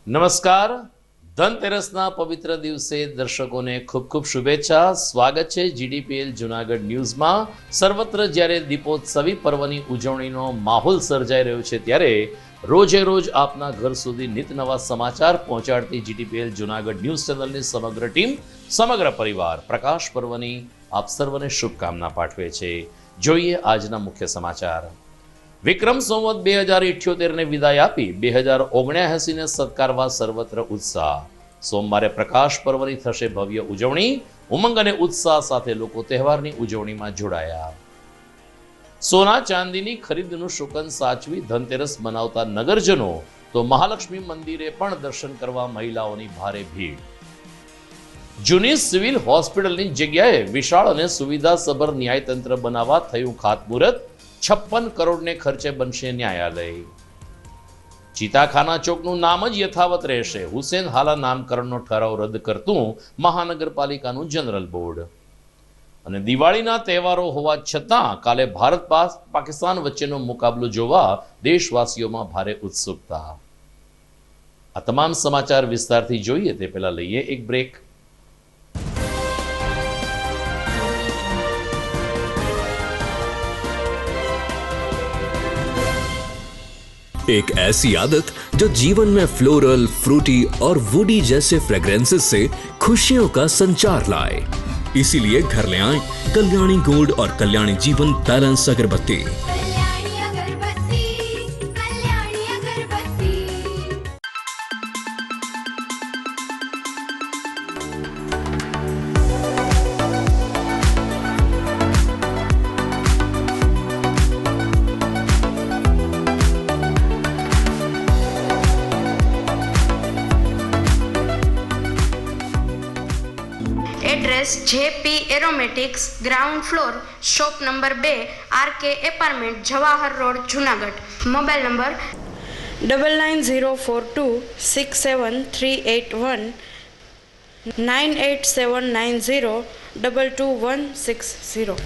નમસ્કાર. ધનતેરસના પવિત્ર દિવસે દર્શકોને ખૂબ ખૂબ શુભેચ્છા. સ્વાગત છે જીડીપીએલ જુનાગઢ ન્યૂઝમાં. સર્વત્ર જ્યારે દીપોત્સવી પર્વની ઉજવણીનો માહોલ સર્જાઈ રહ્યો છે ત્યારે રોજે રોજ આપના ઘર સુધી નિત નવા સમાચાર પહોંચાડતી જીડીપીએલ જુનાગઢ ન્યૂઝ ચેનલની સમગ્ર ટીમ, સમગ્ર પરિવાર પ્રકાશ પર્વની આપ સર્વને શુભકામના પાઠવે છે. જોઈએ આજના મુખ્ય સમાચાર. વિક્રમ સંવત 2078 ને વિદાય આપી 2079 ને સત્કારવા સર્વત્ર ઉત્સાહ. સોમવારે પ્રકાશ પર્વની થશે ભવ્ય ઉજવણી. ઉમંગ અને ઉત્સાહ સાથે લોકો તહેવારની ઉજવણીમાં જોડાયા. સોના ચાંદીની ખરીદનું શુકન સાચવી ધનતેરસ મનાવતા નગરજનો તો મહાલક્ષ્મી મંદિરે પણ દર્શન કરવા મહિલાઓની ભારે ભીડ. જૂની સિવિલ હોસ્પિટલની જગ્યાએ વિશાળ અને સુવિધાસભર ન્યાયતંત્ર બનાવવા થયું ખાતમુહૂર્ત. 56 કરોડને ખર્ચે બનશે ન્યાયાલય. ચિતાખાના ચોકનું નામ જ યથાવત રહેશે. હુસેન હાલા નામકરણનો ઠરાવ રદ કરતું મહાનગરપાલિકાનું જનરલ બોર્ડ. અને દિવાળીના તહેવારો હોવા છતાં કાલે ભારત પાકિસ્તાન વચ્ચેનો મુકાબલો જોવા દેશવાસીઓમાં ભારે ઉત્સુકતા. આ તમામ સમાચાર વિસ્તારથી જોઈએ તે પહેલા લઈએ એક બ્રેક. एक ऐसी आदत जो जीवन में फ्लोरल, फ्रूटी और वुडी जैसे फ्रेग्रेंसेस से खुशियों का संचार लाए, इसीलिए घर ले आए कल्याणी गोल्ड और कल्याणी जीवन बैलेंस अगरबत्ती। Address JP aromatics, ground floor, shop number 2, RK apartment, Jawahar road, Junagadh. Mobile number 9904267381 9879022160.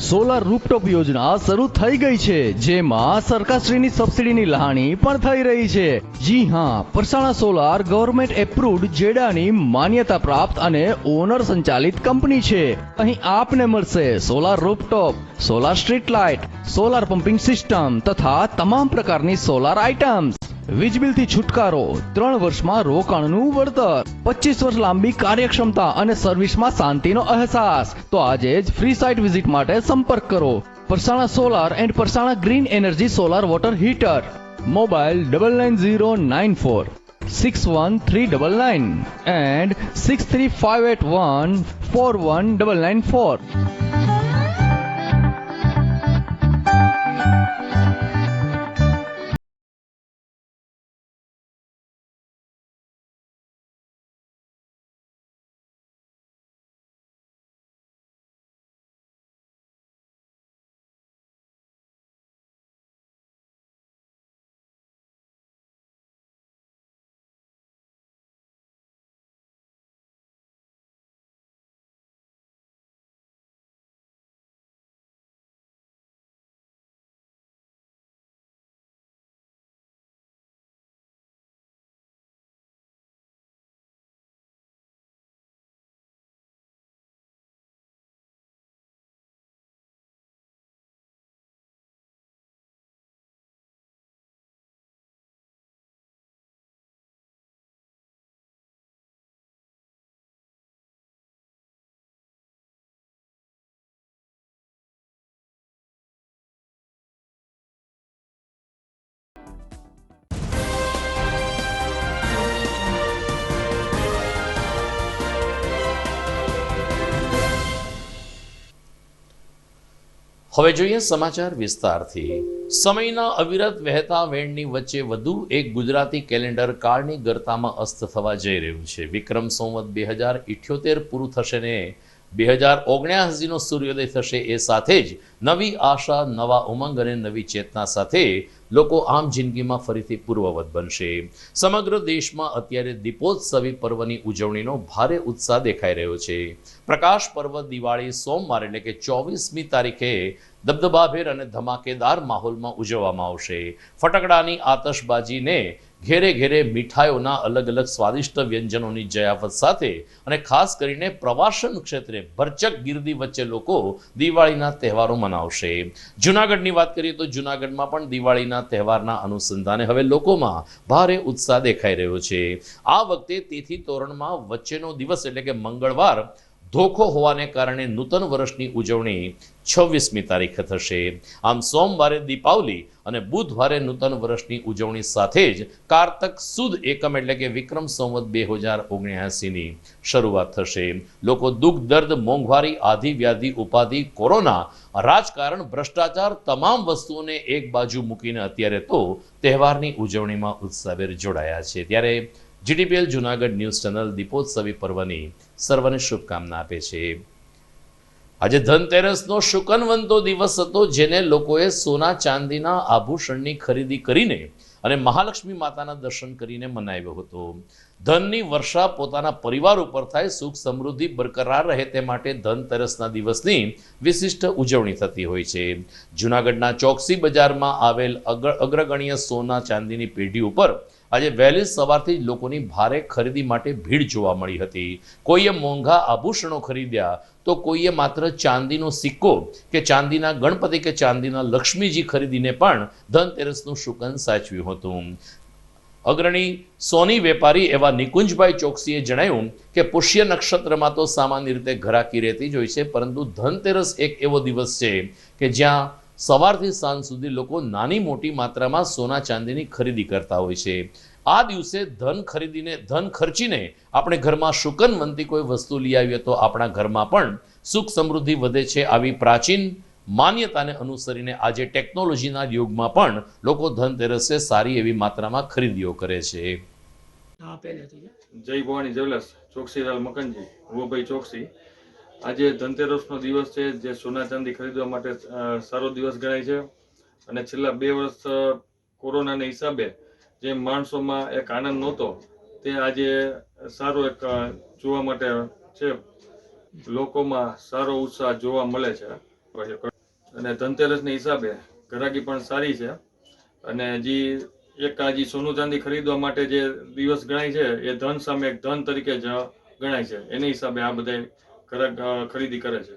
Solar rooftop યોજના શરૂ થઈ ગઈ છે, જેમાં સરકારશ્રીની સબસિડીની લહાણી પણ થઈ રહી છે. જી હા, પરસાણા સોલાર ગવર્મેન્ટ એપ્રુવડ જેડાની માન્યતા પ્રાપ્ત અને ઓનર સંચાલિત કંપની છે. અહીં આપને મળશે solar rooftop, solar street light, solar pumping system તથા તમામ પ્રકારની સોલાર આઇટમ્સ. વીજ બિલથી છુટકારો, 3 વર્ષમાં રોકાણનું વળતર, 25 વર્ષ લાંબી કાર્યક્ષમતા અને સર્વિસમાં શાંતિનો અહેસાસ. તો આજે જ ફ્રી સાઇટ વિઝિટ માટે સંપર્ક કરો. Parsana solar and Parsana green energy solar water heater. Mobile 9909461399 and 6358141994. હવે જોઈએ સમાચાર વિસ્તારથી. સમયના અવિરત વહેતા વેણની વચ્ચે વધુ એક ગુજરાતી કેલેન્ડર કાળની ગરતામાં અસ્ત થવા જઈ રહ્યું છે. વિક્રમ સંવત 2078 પૂરું થશે ને 2079નો સૂર્યોદય થશે. એ સાથે જ નવી આશા, નવા ઉમંગ અને નવી ચેતના સાથે લોકો આમ જિંદગીમાં ફરીથી પૂર્વવત બનશે. સમગ્ર દેશમાં અત્યારે દીપોત્સવી પર્વની ઉજવણીનો ભારે ઉત્સાહ દેખાઈ રહ્યો છે. પ્રકાશ પર્વ દિવાળી સોમવાર એટલે કે 24મી તારીખે દબદબાભેર અને ધમાકેદાર માહોલમાં ઉજવવામાં આવશે. ફટાકડાની આતશબાજીને ઘેરે ઘેરે મીઠાઈઓના અલગ અલગ સ્વાદિષ્ટ વ્યંજનોની જયાફત સાથે અને ખાસ કરીને પ્રવાસન ક્ષેત્રે ભરચક ગીર્દી વચ્ચે લોકો દિવાળીના તહેવારો મનાવશે. જૂનાગઢની વાત કરીએ તો જૂનાગઢમાં પણ દિવાળીના તહેવારના અનુસંધાને હવે લોકોમાં ભારે ઉત્સાહ દેખાઈ રહ્યો છે. આ વખતે તિથિ તોરણમાં વચ્ચેનો દિવસ એટલે કે મંગળવાર ધોખો હોવાને કારણે નૂતન વર્ષની ઉજવણી 26મી તારીખે થશે. આમ સોમવારે દીપાવલી અને બુધવારે નૂતન વર્ષની ઉજવણી સાથે જ કારતક સુદ એકમ એટલે કે વિક્રમ સંવત 2079ની શરૂઆત થશે. લોકો દુઃખ, દર્દ, મોંઘવારી, આધિ, વ્યાધિ, ઉપાધિ, કોરોના, રાજકારણ, ભ્રષ્ટાચાર તમામ વસ્તુઓને એક બાજુ મૂકીને અત્યારે તો તહેવારની ઉજવણીમાં ઉત્સાહભેર જોડાયા છે. ત્યારે જીડીપીએલ જૂનાગઢ ન્યૂઝ ચેનલ દીપોત્સવી પર્વની સર્વને શુભકામના આપે છે. આજે ધનતેરસનો શુકનવંતો દિવસ હતો, જેને લોકોએ સોના ચાંદીના આભૂષણની ખરીદી કરીને અને મહાલક્ષ્મી માતાના દર્શન કરીને મનાવ્યો હતો. ધનની વર્ષા પોતાના પરિવાર ઉપર થાય, સુખ સમૃદ્ધિ બરકરાર રહે તે માટે ધનતેરસના દિવસની વિશિષ્ટ ઉજવણી થતી હોય છે. જૂનાગઢના ચોકસી બજારમાં આવેલ અગ્રગણ્ય સોના ચાંદીની પેઢી ઉપર આજે વહેલી સવારથી જ લોકોની ભારે ખરીદી માટે ભીડ જોવા મળી હતી. કોઈએ મોંઘા આભૂષણો ખરીદ્યા તો કોઈએ માત્ર ચાંદીનો સિક્કો કે ચાંદીના ગણપતિ કે ચાંદીના લક્ષ્મીજી ખરીદીને પણ ધનતેરસનું શુકન સાચવ્યું હતું. અગ્રણી સોની વેપારી એવા નિકુંજભાઈ ચોકસીએ જણાવ્યું કે પુષ્ય નક્ષત્રમાં તો સામાન્ય રીતે ઘરાકી રહેતી જ હોય છે, પરંતુ ધનતેરસ એક એવો દિવસ છે કે જ્યાં સવારથી સાંજ સુધી લોકો નાની મોટી માત્રામાં સોના ચાંદીની ખરીદી કરતા હોય છે. આ દિવસે ધન ખર્ચીને આપણે ઘરમાં શુકનવંતી કોઈ વસ્તુ લઈ આવીએ તો આપણા ઘરમાં પણ સુખ સમૃદ્ધિ વધે છે. આવી પ્રાચીન માન્યતાને અનુસરીને આજે ટેકનોલોજીના યુગમાં પણ લોકો ધનતેરસે સારી એવી માત્રામાં ખરીદીઓ કરે છે. જય ભવાની જ્વેલર્સ, ચોકસીલાલ મકનજી, હુભાઈ ચોકસી. આજે ધનતેરસનો દિવસ છે, જે સોના ચાંદી ખરીદવા માટે સારો દિવસ ગણાય છે. અને છેલ્લા 2 વર્ષ કોરોનાના હિસાબે જે માણસોમાં એક આનંદ નહોતો, તે આજે સારો એક જોવા માટે છે. લોકોમાં સારો ઉત્સાહ જોવા મળે છે. અને ધનતેરસના હિસાબે ઘરાકી પણ સારી છે. અને હજી સોનું ચાંદી ખરીદવા માટે જે દિવસ ગણાય છે, એ ધન સામે એક ધન તરીકે જ ગણાય છે. એની હિસાબે આ બધા ખરીદી કરે છે.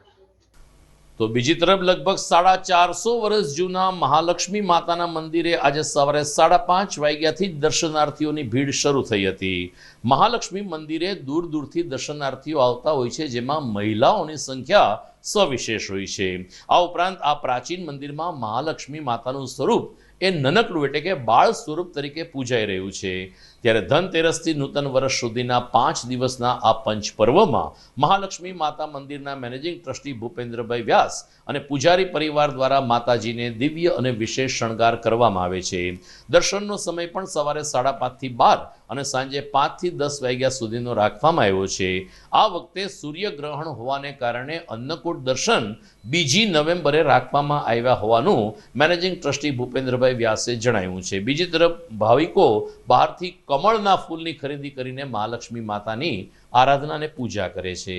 તો બીજી તરફ લગભગ 450 વર્ષ જૂના મહાલક્ષ્મી માતાના મંદિરે આજે સવારે 5:30 વાગ્યાથી જ દર્શનાર્થીઓની ભીડ શરૂ થઈ હતી. મહાલક્ષ્મી મંદિરે દૂર દૂરથી દર્શનાર્થીઓ આવતા હોય છે, જેમાં મહિલાઓની સંખ્યા સવિશેષ હોય છે. આ ઉપરાંત આ પ્રાચીન મંદિરમાં મહાલક્ષ્મી માતાનું સ્વરૂપ એ નનકડું એટલે કે બાળ સ્વરૂપ તરીકે પૂજાઈ રહ્યું છે. ત્યારે ધનતેરસથી નૂતન વર્ષ સુધીના 5 દિવસના આ પંચ પર્વમાં મહાલક્ષ્મી માતા મંદિરના મેનેજિંગ ટ્રસ્ટી ભૂપેન્દ્રભાઈ વ્યાસ અને પૂજારી પરિવાર દ્વારા માતાજીને દિવ્ય અને વિશેષ શણગાર કરવામાં આવે છે. દર્શનનો સમય પણ સવારે 5:30 થી 12 અને સાંજે 5 થી 10 વાગ્યા સુધીનો રાખવામાં આવ્યો છે. આ વખતે સૂર્યગ્રહણ હોવાને કારણે અન્નકૂટ દર્શન 2 નવેમ્બરે રાખવામાં આવ્યા હોવાનું મેનેજિંગ ટ્રસ્ટી ભૂપેન્દ્રભાઈ વ્યાસે જણાવ્યું છે. બીજી તરફ ભાવિકો બહારથી કમળના ફૂલની ખરીદી કરીને મહાલક્ષ્મી માતાની આરાધના અને પૂજા કરે છે.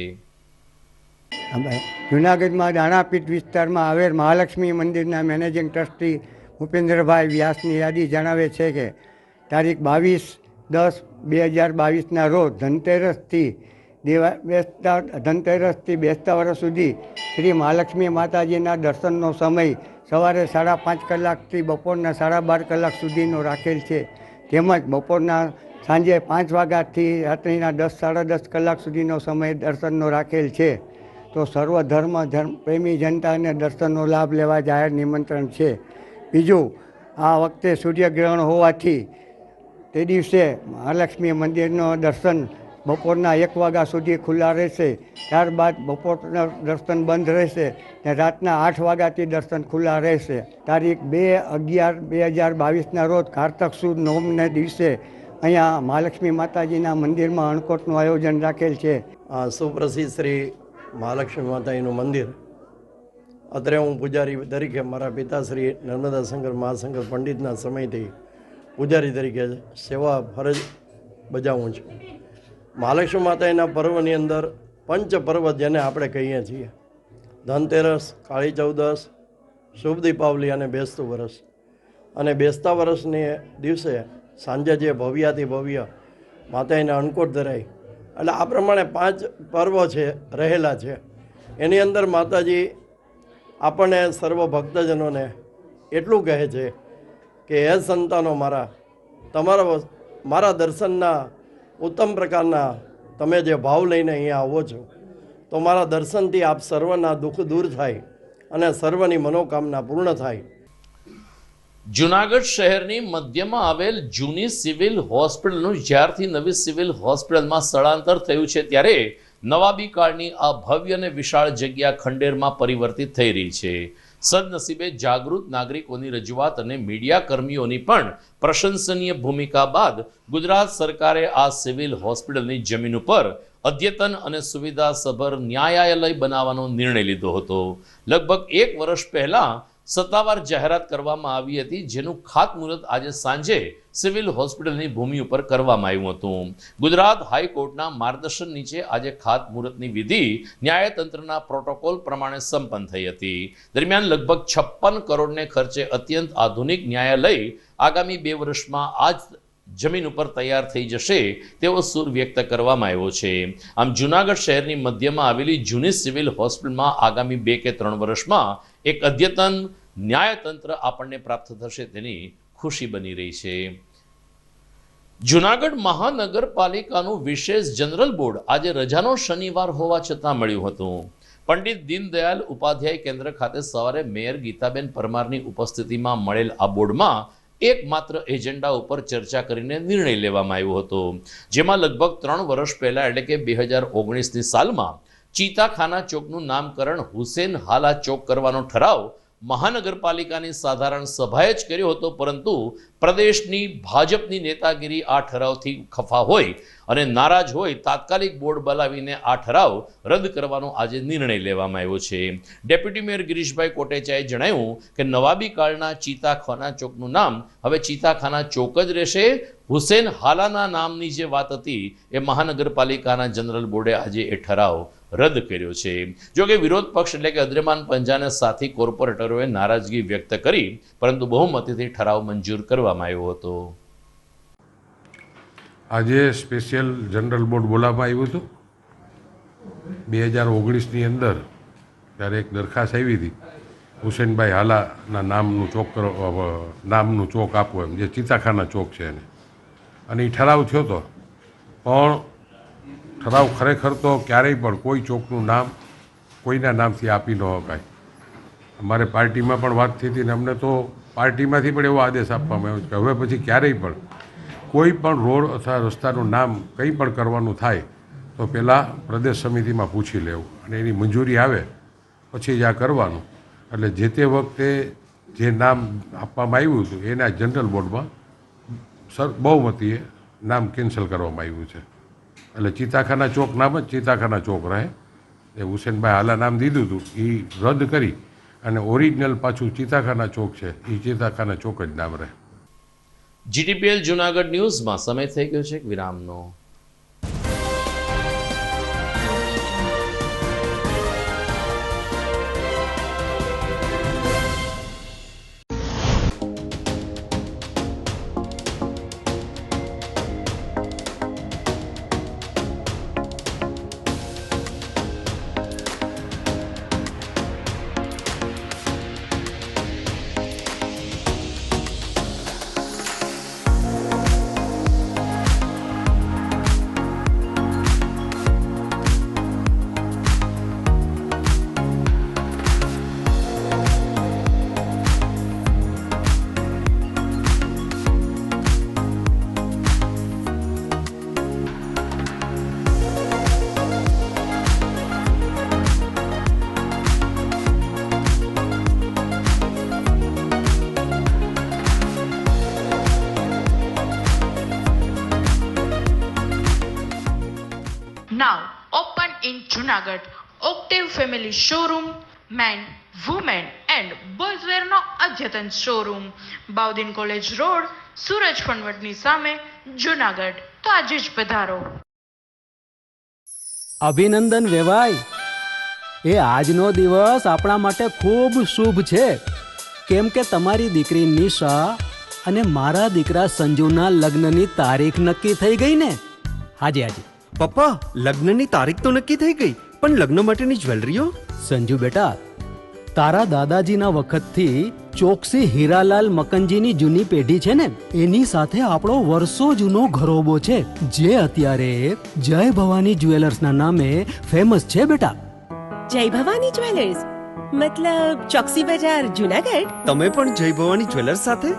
જૂનાગઢમાં દાણાપીઠ વિસ્તારમાં આવેલ મહાલક્ષ્મી મંદિરના મેનેજિંગ ટ્રસ્ટી ભૂપેન્દ્રભાઈ વ્યાસની યાદી જણાવે છે કે તારીખ 22/10/2022ના રોજ ધનતેરસથી બેસતા વર્ષ સુધી શ્રી મહાલક્ષ્મી માતાજીના દર્શનનો સમય સવારે 5:30 કલાકથી બપોરના 12:30 કલાક સુધીનો રાખેલ છે. તેમજ બપોરના સાંજે 5 વાગ્યાથી રાત્રિના 10-10:30 કલાક સુધીનો સમય દર્શનનો રાખેલ છે. તો સર્વ ધર્મ પ્રેમી જનતાને દર્શનનો લાભ લેવા જાહેર નિમંત્રણ છે. બીજું, આ વખતે સૂર્યગ્રહણ હોવાથી તે દિવસે મહાલક્ષ્મી મંદિરનો દર્શન બપોરના 1 વાગ્યા સુધી ખુલ્લા રહેશે. ત્યારબાદ બપોરના દર્શન બંધ રહેશે ને રાતના 8 વાગ્યાથી દર્શન ખુલ્લા રહેશે. તારીખ 2/11/2022ના રોજ કારતક સુદ નોમને દિવસે અહીંયા મહાલક્ષ્મી માતાજીના મંદિરમાં અણકોટનું આયોજન રાખેલ છે. સુપ્રસિદ્ધ શ્રી મહાલક્ષ્મી માતાજીનું મંદિર. અત્રે હું પૂજારી તરીકે મારા પિતાશ્રી નર્મદા શંકર મહાશંકર પંડિતના સમયથી પૂજારી તરીકે સેવા ફરજ બજાવું છું. મહાલક્ષ્મી માતાજીના પર્વની અંદર પંચ પર્વ જેને આપણે કહીએ છીએ, ધનતેરસ, કાળી ચૌદસ, શુભ દીપાવલી અને બેસતું વરસ. અને બેસતા વરસને દિવસે સાંજે જે ભવ્યાથી ભવ્ય માતાજીને અન્નકોટ ધરાય, એટલે આ પ્રમાણે 5 પર્વો છે રહેલા છે. એની અંદર માતાજી આપણને સર્વ ભક્તજનોને એટલું કહે છે કે હે સંતાનો મારા, મારા દર્શનના ઉત્તમ પ્રકારના તમે જે ભાવ લઈને અહીંયા આવો છો, તો મારા દર્શનથી આપ સર્વના દુઃખ દૂર થાય અને સર્વની મનોકામના પૂર્ણ થાય. જુનાગઢ શહેરની મધ્યમાં આવેલ જૂની સિવિલ હોસ્પિટલનું જ્યારથી નવી સિવિલ હોસ્પિટલમાં સ્થળાંતર થયું છે ત્યારે નવાબી કાળની આ ભવ્ય અને વિશાળ જગ્યા ખંડેરમાં પરિવર્તિત થઈ રહી છે. સદનસીબે જાગૃત નાગરિકોની રજૂઆત અને મીડિયા કર્મીઓની પણ પ્રશંસનીય ભૂમિકા બાદ ગુજરાત સરકારે આ સિવિલ હોસ્પિટલની જમીન ઉપર અદ્યતન અને સુવિધાસભર ન્યાયાલય બનાવવાનો નિર્ણય લીધો હતો. લગભગ 1 વર્ષ પહેલા સત્તાવાર જાહેરાત કરવામાં આવી હતી, જેનું ખાતમુહૂર્ત આજે સાંજે સિવિલ હોસ્પિટલની ભૂમિ ઉપર કરવામાં આવ્યું હતું. ગુજરાત હાઈકોર્ટના માર્ગદર્શન નીચે આજે ખાતમુહૂર્તની વિધિ ન્યાયતંત્રના પ્રોટોકોલ પ્રમાણે સંપન્ન થઈ હતી. દરમિયાન લગભગ 56 કરોડને ખર્ચે અત્યંત આધુનિક ન્યાયાલય આગામી 2 વર્ષમાં આ જમીન ઉપર તૈયાર થઈ જશે તેવો સૂર વ્યક્ત કરવામાં આવ્યો છે. આમ જુનાગઢ શહેરની મધ્યમાં આવેલી જૂની સિવિલ હોસ્પિટલમાં આગામી 2 કે 3 વર્ષમાં એક અદ્યતન ન્યાયતંત્ર આપણને પ્રાપ્ત થશે તેની ખુશી બની રહી છે. જુનાગઢ મહાનગરપાલિકાનું વિશેષ જનરલ બોર્ડ આજે રજાનો શનિવાર હોવા છતાં મળ્યું હતું. પંડિત દીનદયાલ ઉપાધ્યાય કેન્દ્ર ખાતે સવારે મેયર ગીતાબેન પરમારની ઉપસ્થિતિમાં મળેલ આ બોર્ડમાં એકમાત્ર એજન્ડા ઉપર ચર્ચા કરીને નિર્ણય લેવામાં આવ્યો હતો, જેમાં લગભગ 3 વર્ષ પહેલા એટલે કે 2019ની સાલમાં ચીતાખાના ચોકનું નામકરણ હુસેન હાલા ચોક કરવાનો ઠરાવ મહાનગરપાલિકાની સાધારણ સભાએ જ કર્યો હતો, પરંતુ પ્રદેશની ભાજપની નેતાગીરી આ ઠરાવથી ખફા હોય અને નારાજ હોય તાત્કાલિક બોર્ડ બોલાવીને આ ઠરાવ રદ કરવાનો આજે નિર્ણય લેવામાં આવ્યો છે. ડેપ્યુટી મેયર ગિરીશભાઈ કોટેચાએ જણાવ્યું કે નવાબી કાળના ચીતાખાના ચોકનું નામ હવે ચીતાખાના ચોક જ રહેશે. હુસેન હાલાના નામની જે વાત હતી એ મહાનગરપાલિકાના જનરલ બોર્ડે આજે એ ઠરાવ રદ કર્યો છે. જોકે વિરોધ પક્ષ એટલે કે અદ્રેમાન પંજાને સાથી કોર્પોરેટરોએ નારાજગી વ્યક્ત કરી, પરંતુ બહુમતીથી ઠરાવ મંજૂર કરવામાં આવ્યો હતો. આજે સ્પેશિયલ જનરલ બોર્ડ બોલાવવામાં આવ્યું હતું. 2019ની અંદર ત્યારે એક દરખાસ્ત આવી હતી હુસેનભાઈ હાલાના નામનું ચોક આપવો, એમ જે ચીતાખાના ચોક છે એને, અને એ ઠરાવ થયો હતો. પણ ઠરાવ ખરેખર તો ક્યારેય પણ કોઈ ચોકનું નામ કોઈના નામથી આપી ન શકાય. અમારે પાર્ટીમાં પણ વાત થઈ હતી ને અમને તો પાર્ટીમાંથી પણ એવો આદેશ આપવામાં આવ્યો કે હવે પછી ક્યારેય પણ કોઈ પણ રોડ અથવા રસ્તાનું નામ કંઈ પણ કરવાનું થાય તો પહેલાં પ્રદેશ સમિતિમાં પૂછી લેવું અને એની મંજૂરી આવે પછી જ આ કરવાનું. એટલે જે તે વખતે જે નામ આપવામાં આવ્યું હતું એના જનરલ બોર્ડમાં બહુમતીએ નામ કેન્સલ કરવામાં આવ્યું છે. એટલે ચીતાખાના ચોક નામ જ ચીતાખાના ચોક રહે. એ હુસેનભાઈ હાલા નામ દીધું હતું એ રદ કરી અને ઓરિજિનલ પાછું ચીતાખાના ચોક છે એ ચીતાખાના ચોક જ નામ રહે. જીટીપીએલ જુનાગઢ ન્યૂઝમાં સમય થઈ ગયો છે વિરામનો. Junagadh. Octave family showroom, men, women and boys વેરનો અદ્યતન showroom, Bahauddin college road, Suraj પનવટની સામે, જુનાગઢ. તો આજે જ પધારો. અભિનંદન વેવાય. એ આજનો દિવસ આપણા માટે ખૂબ શુભ છે, કેમ કે તમારી દીકરી નિશા અને મારા દીકરા સંજુના લગ્નની તારીખ નક્કી થઈ ગઈ ને. હાજી હાજી પપ્પા, લગ્નની તારીખ તો નક્કી થઈ ગઈ, પણ લગ્ન માટેની જ્વેલરીઓ? સંજુ બેટા, તારા દાદાજીના વખતથી ચોકસી હીરાલાલ મકનજીની જૂની પેઢી છે ને, એની સાથે આપણો વર્ષો જૂનો ઘરોબો છે, જે અત્યારે જય ભવાની જ્વેલર્સના નામે ફેમસ છે બેટા. જય ભવાની જ્વેલર્સ મતલબ ચોકસી બજાર, જુનાગઢ? તમે પણ જય ભવાની જ્વેલર્સ સાથે?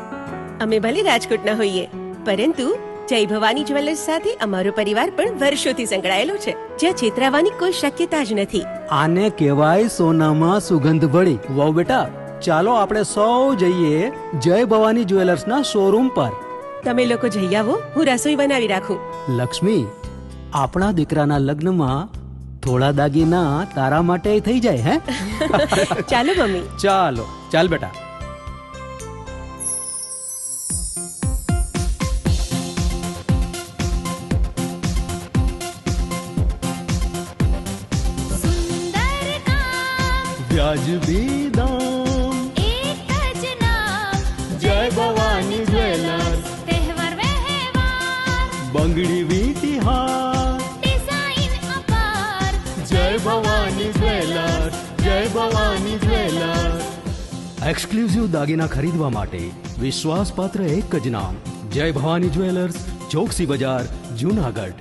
અમે ભલે રાજકોટના હોઈએ, પરંતુ જય ભવાની જ્વેલર્સ સાથે અમારો પરિવાર પણ વર્ષોથી સંકળાયેલો છે, જ્યાં છેતરાવાની કોઈ શક્યતા જ નથી. આને કહેવાય સોનામાં સુગંધ ભળી. વહુ બેટા, ચાલો આપણે સૌ જઈએ જય ભવાની જ્વેલર્સના શોરૂમ પર. તમે લોકો જઈ આવો, હું રસોઈ બનાવી રાખું. લક્ષ્મી, આપણા દીકરાના લગ્નમાં થોડા દાગીના તારા માટે થઈ જાય. હે ચાલો મમ્મી. ચાલો ચાલ બેટા. વ્યાજબી દામ, એક જ નામ, જય ભવાની જ્વેલર્સ. તહેવાર વ્યવહાર, બંગડી વીટી હાર, ડિઝાઇન અપાર, જય ભવાની જ્વેલર્સ, જય ભવાની જ્વેલર્સ. એક્સક્લુઝિવ દાગીના ખરીદવા માટે વિશ્વાસપાત્ર એક જ નામ, જય ભવાની જ્વેલર્સ, ચોકસી બજાર, જુનાગઢ.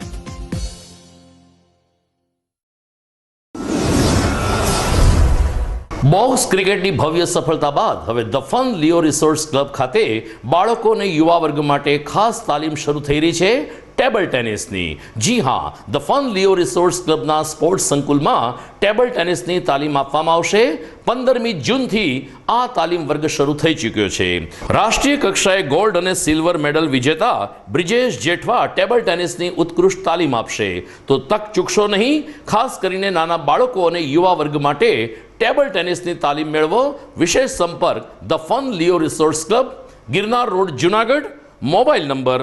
બોક્સ ક્રિકેટની ભવ્ય સફળતા બાદ હવે the Fun Leo resorts club ખાતે બાળકો અને યુવા વર્ગ માટે ખાસ તાલીમ શરૂ થઈ રહી છે ટેબલ ટેનિસની. જી હા, ધ ફન લિયો રિસોર્ટ્સ ક્લબના સ્પોર્ટ્સ સંકુલમાં ટેબલ ટેનિસની તાલીમ આપવામાં આવશે. 15મી જૂનથી આ તાલીમ વર્ગ શરૂ થઈ ચૂક્યો છે. રાષ્ટ્રીય કક્ષાએ ગોલ્ડ અને સિલ્વર મેડલ વિજેતા બ્રિજેશ જેઠવા ટેબલ ટેનિસની ઉત્કૃષ્ટ તાલીમ આપશે. તો તક ચૂકશો નહીં. ખાસ કરીને નાના બાળકો અને યુવા વર્ગ માટે ટેબલ ટેનિસની તાલીમ મેળવો. વિશેષ સંપર્ક the Fun Leo resorts club, Girnar road, Junagadh. Mobile number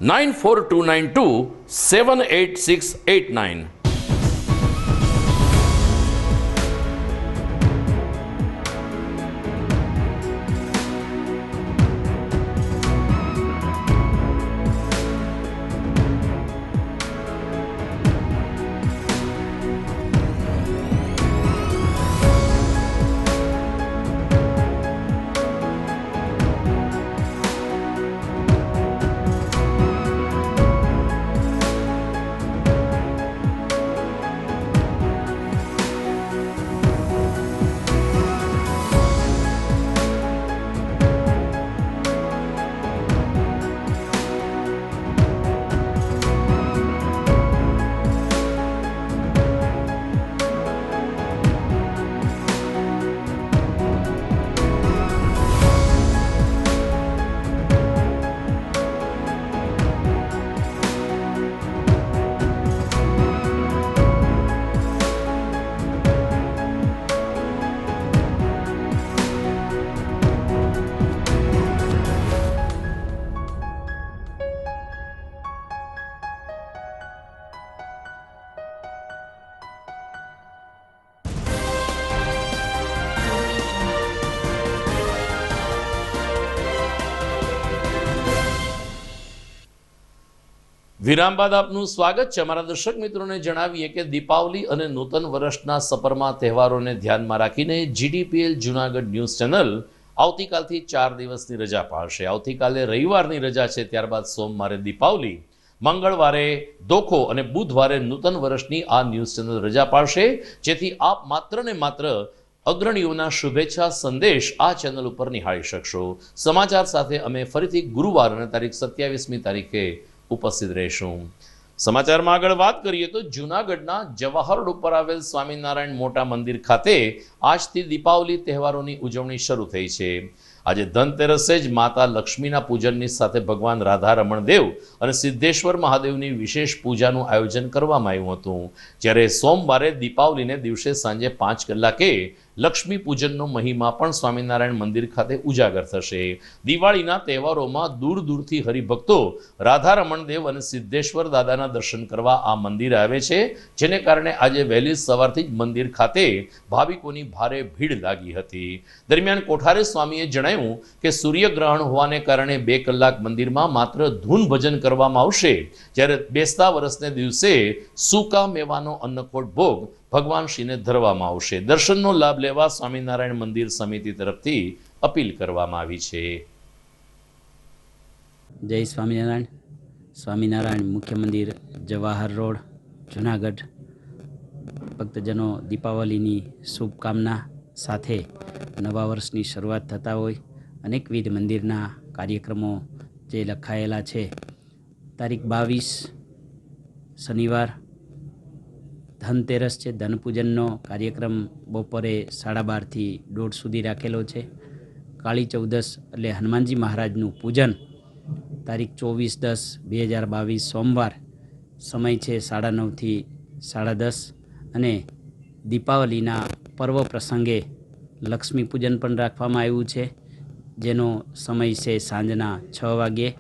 9429278689. વિરામ બાદ આપનું સ્વાગત છે. અમારા દર્શક મિત્રોને જણાવીએ કે દીપાવલી અને નૂતન વર્ષના સપરમા તહેવારોને ધ્યાનમાં રાખીને જીડીપીએલ જુનાગઢ ન્યૂઝ ચેનલ આવતીકાલથી 4 દિવસની રજા પાડશે. આવતીકાલે રવિવારની રજા છે, ત્યારબાદ સોમવારે દીપાવલી, મંગળવારે દોખો અને બુધવારે નૂતન વર્ષની આ ન્યૂઝ ચેનલ રજા પાડશે, જેથી આપ માત્ર ને માત્ર અગ્રણીઓના શુભેચ્છા સંદેશ આ ચેનલ ઉપર નિહાળી શકશો. સમાચાર સાથે અમે ફરીથી ગુરુવાર અને તારીખ 27મી તારીખે ઉપસ્થિત રહીશું. સમાચારમાં આગળ વાત કરીએ તો જૂનાગઢના જવાહર રોડ ઉપર આવેલ સ્વામિનારાયણ મોટા મંદિર ખાતે આજથી દીપાવલી તહેવારોની ઉજવણી શરૂ થઈ છે. આજે ધનતેરસે જ માતા લક્ષ્મીના પૂજનની સાથે ભગવાન રાધા રમણ દેવ અને સિદ્ધેશ્વર મહાદેવની વિશેષ પૂજાનું આયોજન કરવામાં આવ્યું હતું. જ્યારે સોમવારે દીપાવલીને દિવસે સાંજે 5 કલાકે લક્ષ્મી પૂજનનો મહિમા પણ સ્વામિનારાયણ મંદિર ખાતે ઉજાગર થશે. દિવાળીના તહેવારોમાં દૂર દૂરથી હરિભક્તો રાધા રમણ દેવ અને સિદ્ધેશ્વર દાદાના દર્શન કરવા આ મંદિર આવે છે, જેને કારણે આજે વહેલી સવારથી જ મંદિર ખાતે ભાવિકોની ભારે ભીડ લાગી હતી. દરમિયાન કોઠારી સ્વામીએ જણાવ્યું કે સૂર્યગ્રહણ હોવાને કારણે 2 કલાક મંદિરમાં માત્ર ધૂન ભજન કરવામાં આવશે, જ્યારે બેસતા વર્ષને દિવસે સૂકા મેવાનો અન્નકોટ ભોગ ભગવાન શ્રીને ધરવામાં આવશે. દર્શનનો લાભ લેવા સ્વામિનારાયણ મંદિર સમિતિ તરફથી અપીલ કરવામાં આવી છે. જય સ્વામિનારાયણ. સ્વામિનારાયણ મુખ્ય મંદિર, જવાહર રોડ, જુનાગઢ. ભક્તજનો દીપાવલીની શુભકામના સાથે નવા વર્ષની શરૂઆત થતા હોય અનેકવિધ મંદિરના કાર્યક્રમો જે લખાયેલા છે. તારીખ 22 શનિવાર ધનતેરસ છે. ધનપૂજનનો કાર્યક્રમ બપોરે 12:30 થી 1:30 સુધી રાખેલો છે. કાળી ચૌદસ એટલે હનુમાનજી મહારાજનું પૂજન તારીખ 24/10/2022 સોમવાર, સમય છે 9:30 થી 10:30. અને દીપાવલીના પર્વ પ્રસંગે લક્ષ્મી પૂજન પણ રાખવામાં આવ્યું છે, જેનો સમય છે સાંજના 6 વાગ્યે.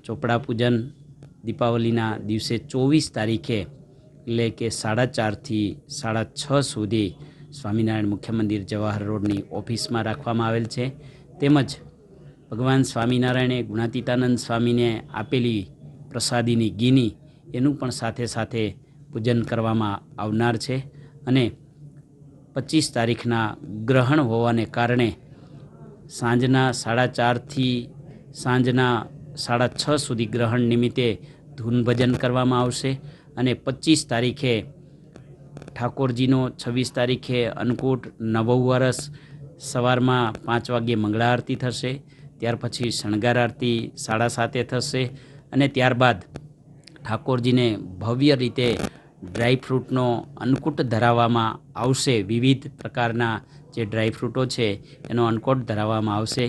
ચોપડા પૂજન દીપાવલીના દિવસે 24 તારીખે એટલે કે 4:30 થી 6:30 સુધી સ્વામિનારાયણ મુખ્ય મંદિર જવાહર રોડની ઓફિસમાં રાખવામાં આવેલ છે. તેમજ ભગવાન સ્વામિનારાયણે ગુણાતીતાનંદ સ્વામીને આપેલી પ્રસાદીની ગીની એનું પણ સાથે સાથે પૂજન કરવામાં આવનાર છે. અને 25 તારીખના ગ્રહણ હોવાને કારણે સાંજના 4:30 થી સાંજના 6:30 સુધી ગ્રહણ નિમિત્તે ધૂન ભજન કરવામાં આવશે. અને 25 તારીખે ઠાકોરજીનો, 26 તારીખે અન્નકૂટ, નવું વર્ષ સવારમાં 5 વાગ્યે મંગળા આરતી થશે. ત્યાર પછી શણગાર આરતી 7:30 થશે. અને ત્યારબાદ ઠાકોરજીને ભવ્ય રીતે ડ્રાયફ્રૂટનો અન્નકૂટ ધરાવવામાં આવશે. વિવિધ પ્રકારના જે ડ્રાયફ્રૂટો છે એનો અન્નકૂટ ધરાવવામાં આવશે.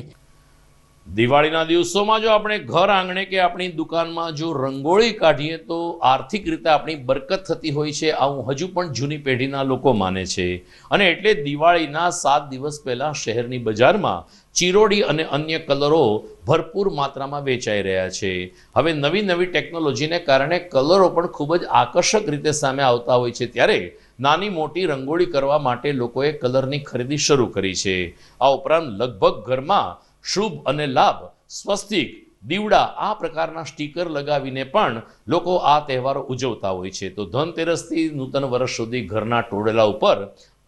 દિવાળીના દિવસોમાં જો આપણે ઘર આંગણે કે આપણી દુકાનમાં જો રંગોળી કાઢીએ તો આર્થિક રીતે આપણી બરકત થતી હોય છે, આવું હજુ પણ જૂની પેઢીના લોકો માને છે. અને એટલે દિવાળીના 7 દિવસ પહેલાં શહેરની બજારમાં ચીરોડી અને અન્ય કલરો ભરપૂર માત્રામાં વેચાઈ રહ્યા છે. હવે નવી નવી ટેકનોલોજીને કારણે કલરો પણ ખૂબ જ આકર્ષક રીતે સામે આવતા હોય છે, ત્યારે નાની મોટી રંગોળી કરવા માટે લોકોએ કલરની ખરીદી શરૂ કરી છે. આ ઉપરાંત લગભગ ઘરમાં શુભ અને લાભ, સ્વસ્તિક, દીવડા આ પ્રકારના સ્ટીકર લગાવીને પણ લોકો આ તહેવારો ઉજવતા હોય છે. તો ધનતેરસથી નૂતન વર્ષ સુધી ઘરના ટોડલા ઉપર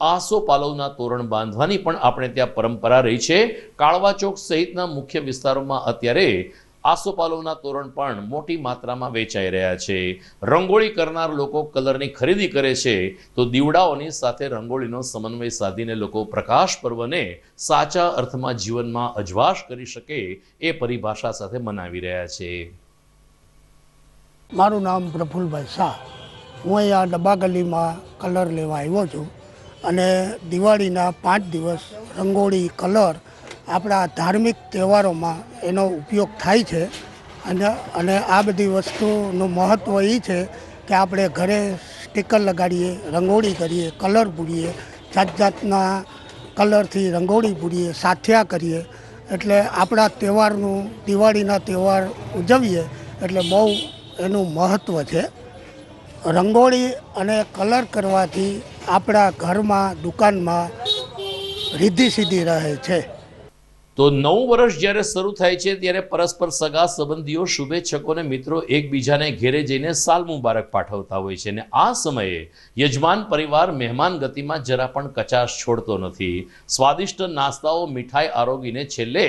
આસોપાલવના તોરણ બાંધવાની પણ આપણે ત્યાં પરંપરા રહી છે. કાળવા ચોક સહિતના મુખ્ય વિસ્તારોમાં અત્યારે આસોપાલવના તોરણ પણ મોટી માત્રામાં વેચાઈ રહ્યા છે. રંગોળી કરનાર લોકો કલરની ખરીદી કરે છે, તો દીવડાઓની સાથે રંગોળીનો સમન્વય સાધીને લોકો પ્રકાશ પર્વને સાચા અર્થમાં જીવનમાં અજવાશ કરી શકે એ પરિભાષા સાથે મનાવી રહ્યા છે. મારું નામ પ્રફુલભાઈ શાહ. હું અહીંયા ડબ્બા ગલીમાં કલર લેવા આવ્યો છું. અને દિવાળીના 5 દિવસ રંગોળી, કલર આપણા ધાર્મિક તહેવારોમાં એનો ઉપયોગ થાય છે. અને આ બધી વસ્તુનું મહત્ત્વ એ છે કે આપણે ઘરે સ્ટીકર લગાડીએ, રંગોળી કરીએ, કલર પૂરીએ, જાત જાતના કલરથી રંગોળી પૂરીએ, સાથિયા કરીએ. એટલે આપણા તહેવારનું, દિવાળીના તહેવાર ઉજવીએ એટલે બહુ એનું મહત્ત્વ છે. રંગોળી અને કલર કરવાથી આપણા ઘરમાં, દુકાનમાં રિદ્ધિ સિદ્ધિ રહે છે. તો નવું વર્ષ જ્યારે શરૂ થાય છે ત્યારે પરસ્પર સગા સંબંધીઓ, શુભેચ્છકો અને મિત્રો એકબીજાને ઘેરે જઈને સાલ મુબારક પાઠવતા હોય છે. અને આ સમયે યજમાન પરિવાર મહેમાન ગતિમાં જરા પણ કચાશ છોડતો નથી. સ્વાદિષ્ટ નાસ્તાઓ, મીઠાઈ આરોગીને છેલ્લે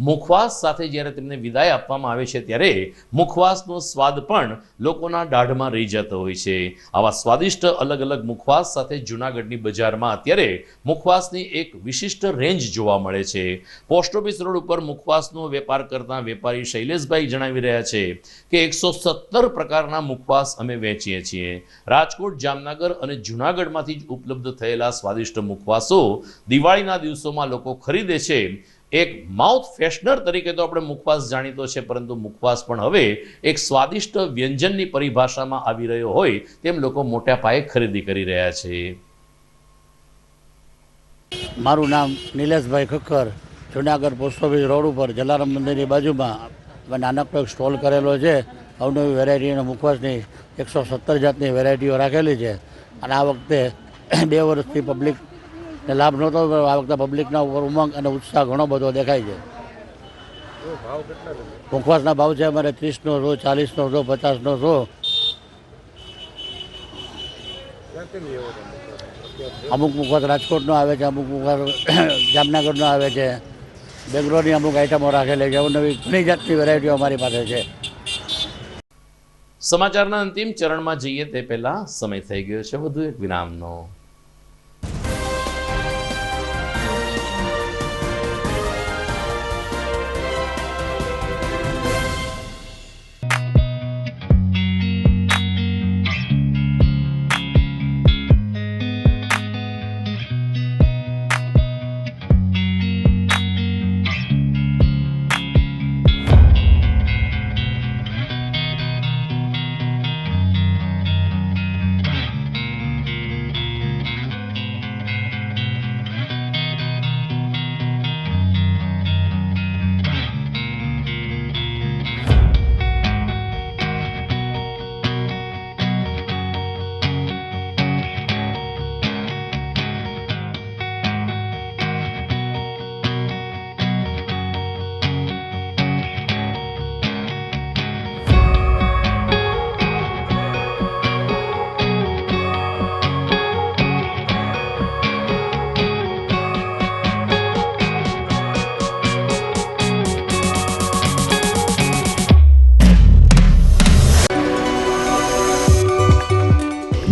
મુખવાસ સાથે જ્યારે તેમને વિદાય આપવામાં આવે છે ત્યારે મુખવાસનો સ્વાદ પણ લોકોના દાઢમાં રહી જતો હોય છે. આવા સ્વાદિષ્ટ અલગ અલગ મુખવાસ સાથે જૂનાગઢની બજારમાં અત્યારે મુખવાસની એક વિશિષ્ટ રેન્જ જોવા મળે છે. પોસ્ટ ઓફિસ રોડ ઉપર મુખવાસનો વેપાર કરતા વેપારી શૈલેષભાઈ જણાવી રહ્યા છે કે 117 પ્રકારના મુખવાસ અમે વેચીએ છીએ. રાજકોટ, જામનગર અને જૂનાગઢમાંથી જ ઉપલબ્ધ થયેલા સ્વાદિષ્ટ મુખવાસો દિવાળીના દિવસોમાં લોકો ખરીદે છે. એક માઉથ ફેશનર તરીકે તો આપણે મુખવાસ જાણીતો છે, પરંતુ મુખવાસ પણ હવે એક સ્વાદિષ્ટ વ્યંજનની પરિભાષામાં આવી રહ્યો હોય તેમ લોકો મોટા પાયે ખરીદી કરી રહ્યા છે. મારું નામ નિલેશભાઈ ખક્કર, જુનાગઢ પોસ્ટ ઓફિસ રોડ ઉપર જલારામ મંદિરની બાજુમાં નાનકડો એક સ્ટોલ કરેલો છે. અવનવી વેરાયટીના મુખવાસની 117 જાતની વેરાયટીઓ રાખેલી છે. અને આ વખતે 2 વર્ષથી પબ્લિકને લાભ નહોતો, આ વખતે પબ્લિકના ઉપર ઉમંગ અને ઉત્સાહ ઘણો બધો દેખાય છે. મુખવાસના ભાવ છે અમારે 30નો 100, 40નો 100, 50નો 100. અમુક મુખવાસ રાજકોટનો આવે છે, અમુક મુખવાસ જામનગરનો આવે છે, બેંગ્લોરની અમુક આઈટમો રાખેલી છે. નવી ઘણી જાતની વેરાયટીઓ અમારી પાસે છે. સમાચારના અંતિમ ચરણમાં જઈએ તે પહેલા સમય થઈ ગયો છે વધુ એક વિરામનો.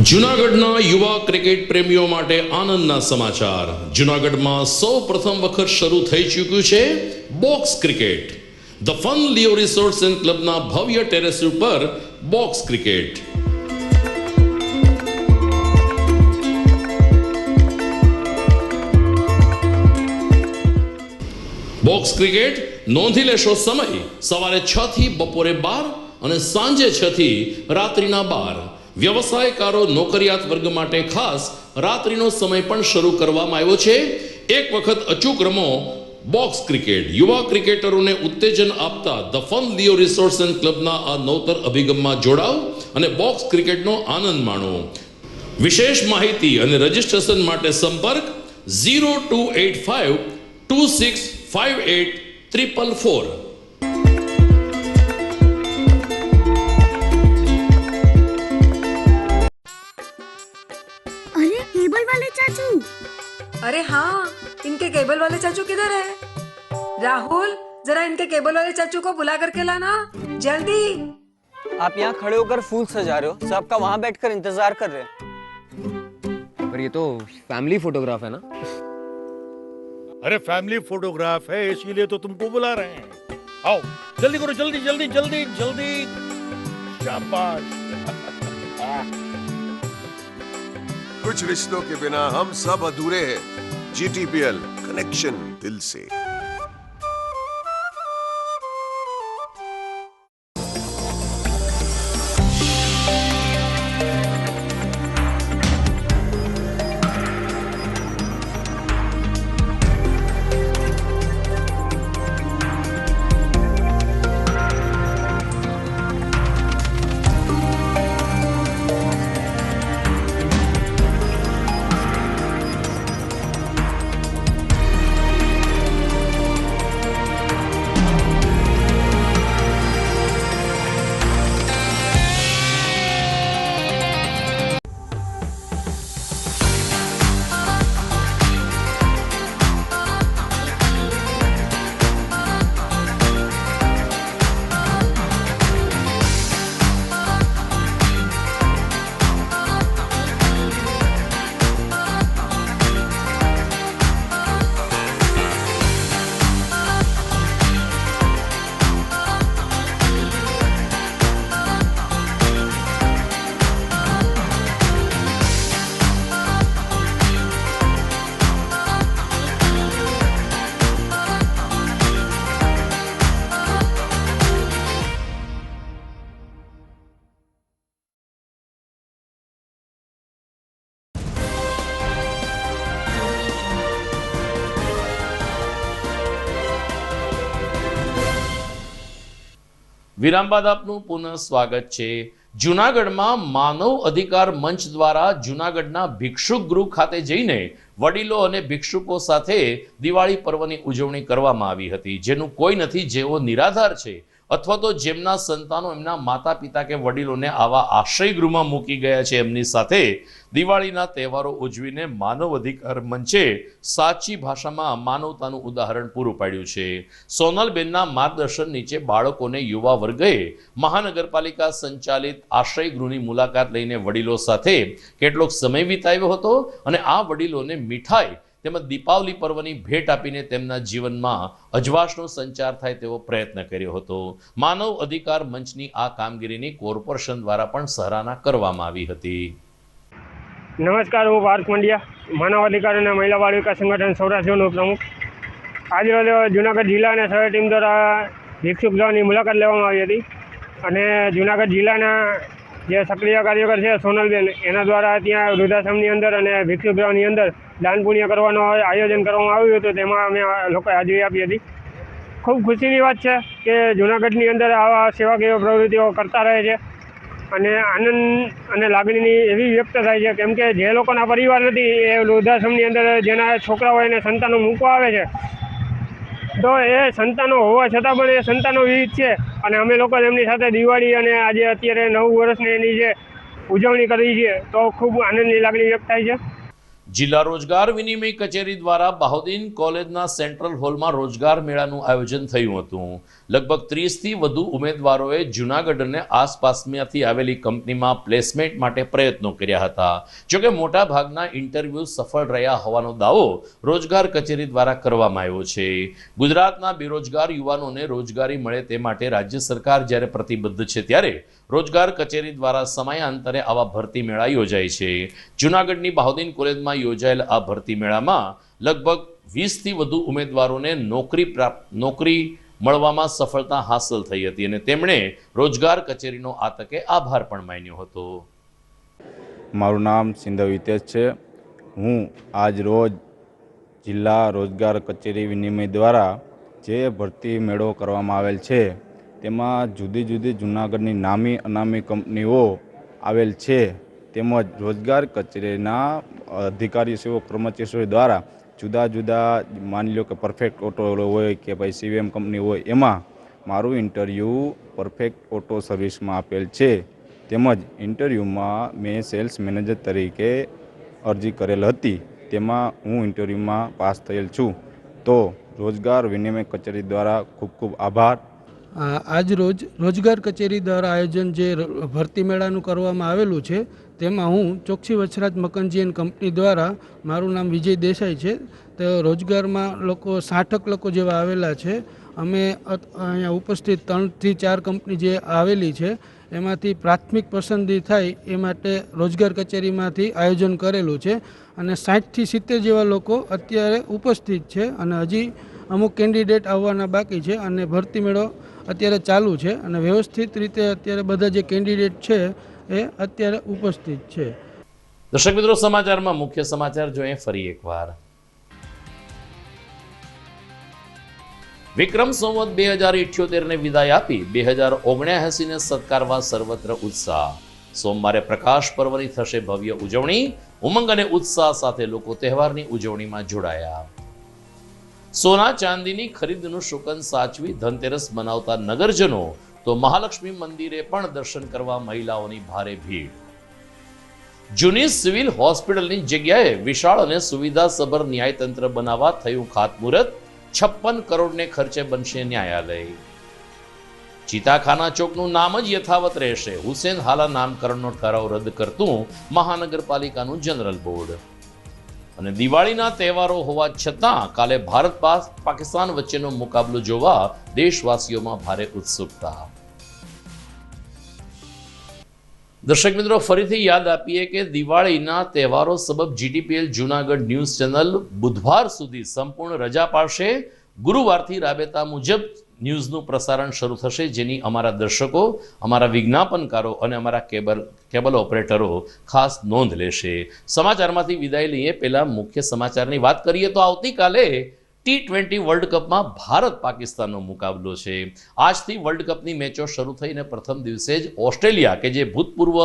જૂનાગઢના યુવા ક્રિકેટ પ્રેમીઓ માટે આનંદના સમાચાર. જૂનાગઢમાં સૌ પ્રથમ વખત શરૂ થઈ ચૂક્યું છે box cricket. The Fun Leo resorts and ક્લબના ભવ્ય ટેરેસ ઉપર બોક્સ ક્રિકેટ. બોક્સ ક્રિકેટ નોંધી લેશો સમય સવારે 6 થી બપોરે 12 અને સાંજે 6 થી રાત્રિના 12. વ્યવસાયકારો, નોકરિયાત વર્ગ માટે ખાસ રાત્રિનો સમય પણ શરૂ કરવામાં આવ્યો છે. એક વખત અચૂક રમો બોક્સ ક્રિકેટ. યુવા ક્રિકેટરોને ઉત્તેજન આપતા the Fun Leo resorts and ક્લબના આ નવતર અભિગમમાં જોડાઓ અને બોક્સ ક્રિકેટનો આનંદ માણો. વિશેષ માહિતી અને રજીસ્ટ્રેશન માટે સંપર્ક 0285 2658 444. अरे केबल वाले चाचू, अरे हाँ, इनके केबल वाले चाचू किधर है? राहुल, जरा इनके केबल वाले चाचू को बुला करके लाना जल्दी. आप यहाँ खड़े होकर फूल सजा रहे हो, सबका वहाँ बैठकर इंतजार कर रहे हैं. पर ये तो फैमिली फोटोग्राफ है ना? अरे फैमिली फोटोग्राफ है, इसीलिए तो तुमको बुला रहे हैं. आओ जल्दी करो, जल्दी जल्दी जल्दी जल्दी. शाबाश. कुछ रिश्तों के बिना हम सब अधूरे हैं. GTPL, कनेक्शन दिल से. વિરામ બાદ આપનું પુનઃ સ્વાગત છે. જૂનાગઢમાં માનવ અધિકાર મંચ દ્વારા જૂનાગઢના ભિક્ષુક ગૃહ ખાતે જઈને વડીલો અને ભિક્ષુકો સાથે દિવાળી પર્વની ઉજવણી કરવામાં આવી હતી. જેનું કોઈ નથી જેઓ નિરાધાર છે અથવા તો જેમના સંતાનો એમના માતા પિતા કે વડીલોને આવા આશ્રય ગૃહમાં મૂકી ગયા છે, એમની સાથે દિવાળીના તહેવારો ઉજવીને માનવ અધિકાર મંચે સાચી ભાષામાં માનવતાનું ઉદાહરણ પૂરું પાડ્યું છે. સોનલબેનના માર્ગદર્શન નીચે બાળકોને યુવા વર્ગએ મહાનગરપાલિકા સંચાલિત આશ્રય ગૃહની મુલાકાત લઈને વડીલો સાથે કેટલોક સમય વિતાવ્યો હતો અને આ વડીલોને મીઠાઈ તેમજ દીપાવલી પર્વની ભેટ આપીને તેમના જીવનમાં અજવાશનો સંચાર થાય તેવો પ્રયત્ન કર્યો હતો. માનવ અધિકાર મંચની આ કામગીરીની કોર્પોરેશન દ્વારા પણ સરાહના કરવામાં આવી હતી. નમસ્કાર, હું પાર્થ પંડ્યા, માનવ અધિકાર અને મહિલા બાળ વિકાસ સંગઠન સૌરાષ્ટ્રનો પ્રમુખ. આજરોજ જૂનાગઢ જિલ્લા અને શહેર ટીમ દ્વારા ભિક્ષુક ગૃહની મુલાકાત લેવામાં આવી હતી અને જૂનાગઢ જિલ્લાના જે સક્રિય કાર્યકર છે સોનલબેન, એના દ્વારા ત્યાં વૃદ્ધાશ્રમની અંદર અને ભિક્ષુક ગૃહની અંદર દાન પુણ્ય કરવાનું આયોજન કરવામાં આવ્યું હતું. તેમાં અમે લોકોએ હાજરી આપી હતી. ખૂબ ખુશીની વાત છે કે જૂનાગઢની અંદર આવા સેવાકીય પ્રવૃત્તિઓ કરતા રહે છે અને આનંદ અને લાગણીની એવી વ્યક્ત થાય છે, કેમ કે જે લોકોના પરિવાર નથી એ વૃદ્ધાશ્રમની અંદર જેના છોકરાઓ એને સંતાનો મૂકવા આવે છે, તો એ સંતાનો હોવા છતાં પણ એ સંતાનો વિવિધ છે અને અમે લોકો એમની સાથે દિવાળી અને આજે અત્યારે નવું વર્ષની એની જે ઉજવણી કરી છે તો ખૂબ આનંદની લાગણી વ્યક્ત થાય છે. જિલ્લા રોજગાર વિનિમય કચેરી દ્વારા બહાઉદ્દીન કોલેજના સેન્ટ્રલ હોલમાં રોજગાર મેળાનું આયોજન થયું હતું. લગભગ 30થી વધુ ઉમેદવારોએ જૂનાગઢ અને આસપાસમાંથી આવેલી કંપનીમાં પ્લેસમેન્ટ માટે પ્રયત્નો કર્યા હતા. જોકે મોટા ભાગના ઇન્ટરવ્યૂ સફળ રહ્યા હોવાનો દાવો રોજગાર કચેરી દ્વારા કરવામાં આવ્યો છે. ગુજરાતના બેરોજગાર યુવાનોને રોજગારી મળે તે માટે રાજ્ય સરકાર જ્યારે પ્રતિબદ્ધ છે, ત્યારે રોજગાર કચેરી દ્વારા સમયાંતરે આવા ભરતી મેળા યોજાય છે. જૂનાગઢની બહાઉદ્દીન કોલેજમાં યોજાયેલ આ ભરતી મેળામાં લગભગ 20થી વધુ ઉમેદવારોને નોકરી મળવામાં સફળતા હાંસલ થઈ હતી અને તેમણે રોજગાર કચેરીનો આ તકે આભાર પણ માન્યો હતો. મારું નામ સિંધવ હિતેશ છે. હું આજ રોજ જિલ્લા રોજગાર કચેરી વિનિમય દ્વારા જે ભરતી મેળો કરવામાં આવેલ છે તેમાં જુદી જુદી જૂનાગઢની નામી અનામી કંપનીઓ આવેલ છે, તેમજ રોજગાર કચેરીના અધિકારીઓ કર્મચારીઓ દ્વારા જુદા જુદા, માની લો કે પરફેક્ટ ઓટો હોય કે ભાઈ સીવીએમ કંપની હોય, એમાં મારું ઇન્ટરવ્યૂ પરફેક્ટ ઓટો સર્વિસમાં આપેલ છે. તેમજ ઇન્ટરવ્યૂમાં મેં સેલ્સ મેનેજર તરીકે અરજી કરેલ હતી, તેમાં હું ઇન્ટરવ્યૂમાં પાસ થયેલ છું. તો રોજગાર વિનિમય કચેરી દ્વારા ખૂબ ખૂબ આભાર. આજ રોજ રોજગાર કચેરી દ્વારા આયોજન જે ભરતી મેળાનું કરવામાં આવેલું છે તેમાં હું ચોકસી વછરાજ મકનજી એન્ડ કંપની દ્વારા, મારું નામ વિજય દેસાઈ છે, તો રોજગારમાં લોકો 60 લોકો જેવા આવેલા છે. અમે અહીંયા ઉપસ્થિત 3 થી 4 કંપની જે આવેલી છે એમાંથી પ્રાથમિક પસંદગી થાય એ માટે રોજગાર કચેરીમાંથી આયોજન કરેલું છે અને 60 થી 70 જેવા લોકો અત્યારે ઉપસ્થિત છે અને હજી અમુક કેન્ડિડેટ આવવાના બાકી છે અને ભરતી મેળો અત્યારે ચાલુ છે અને વ્યવસ્થિત રીતે અત્યારે બધા જે કેન્ડિડેટ છે એ અત્યારે ઉપસ્થિત છે. દર્શક મિત્રો, સમાચારમાં મુખ્ય સમાચાર જોઈએ ફરી એકવાર. વિક્રમ સંવત 2078 ને વિદાય આપી 2079 ને સત્કારવા સર્વત્ર ઉત્સાહ. સોમવારે પ્રકાશ પર્વની થશે ભવ્ય ઉજવણી. ઉમંગ અને ઉત્સાહ સાથે લોકો તહેવારની ઉજવણીમાં જોડાયા. સોના ચાંદીની ખરીદનું શુકન સાચવી ધનતેરસ મનાવતા નગરજનો, તો મહાલક્ષ્મી મંદિરે પણ દર્શન કરવા મહિલાઓની ભારે ભીડ. જૂની સિવિલ હોસ્પિટલની જગ્યાએ વિશાળ અને સુવિધાસભર ન્યાયતંત્ર બનાવવા થયું ખાતમુહૂર્ત. 56 કરોડને ખર્ચે બનશે ન્યાયાલય. ચિતાખાના ચોકનું નામ જ યથાવત રહેશે. હુસેન હાલા નામકરણનો ઠરાવ રદ કરતું મહાનગરપાલિકાનું જનરલ બોર્ડ. અને દિવાળીના તહેવારો હોવા છતાં કાલે ભારત પાકિસ્તાન વચ્ચેનો મુકાબલો જોવા દેશવાસીઓમાં ભારે ઉત્સુકતા. દર્શક મિત્રો, ફરીથી યાદ આપીએ કે દિવાળીના તહેવારો સબબ જીટીપીએલ જૂનાગઢ ન્યૂઝ ચેનલ બુધવાર સુધી સંપૂર્ણ રજા પાડશે. ગુરુવારથી રાબેતા મુજબ ન્યૂઝનું પ્રસારણ શરૂ થશે, જેની અમારા દર્શકો, અમારા વિજ્ઞાપનકારો અને અમારા કેબલ ઓપરેટરો ખાસ નોંધ લેશે. સમાચારમાંથી વિદાય લઈએ પહેલા મુખ્ય સમાચારની વાત કરીએ તો આવતીકાલે T20 વર્લ્ડ કપમાં ભારત પાકિસ્તાનનો મુકાબલો છે. આજથી વર્લ્ડ કપની મેચો શરૂ થઈને પ્રથમ દિવસે જ ઓસ્ટ્રેલિયા કે જે ભૂતપૂર્વ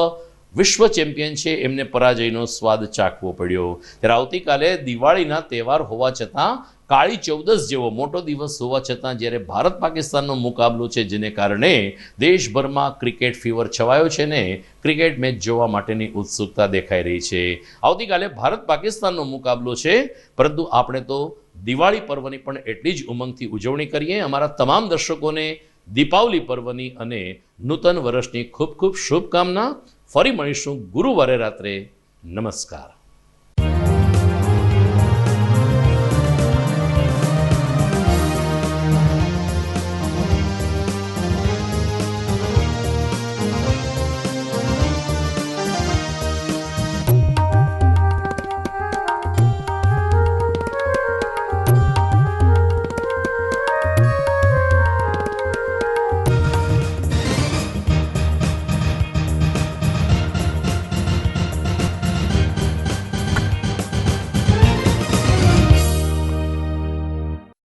વિશ્વ ચેમ્પિયન છે એમને પરાજયનો સ્વાદ ચાખવો પડ્યો. ત્યારે આવતીકાલે દિવાળીના તહેવાર હોવા છતાં કાળી ચૌદસ જેવો મોટો દિવસ હોવા છતાં જ્યારે ભારત પાકિસ્તાનનો મુકાબલો છે જેને કારણે દેશભરમાં ક્રિકેટ ફીવર છવાયો છે ને ક્રિકેટ મેચ જોવા માટેની ઉત્સુકતા દેખાઈ રહી છે. આવતીકાલે ભારત પાકિસ્તાનનો મુકાબલો છે, પરંતુ આપણે તો દિવાળી પર્વની પણ એટલી જ ઉમંગથી ઉજવણી કરીએ. અમારા તમામ દર્શકોને દીપાવલી પર્વની અને નૂતન વર્ષની ખૂબ ખૂબ શુભકામના. ફરી મળીશું ગુરુવારે રાત્રે. નમસ્કાર.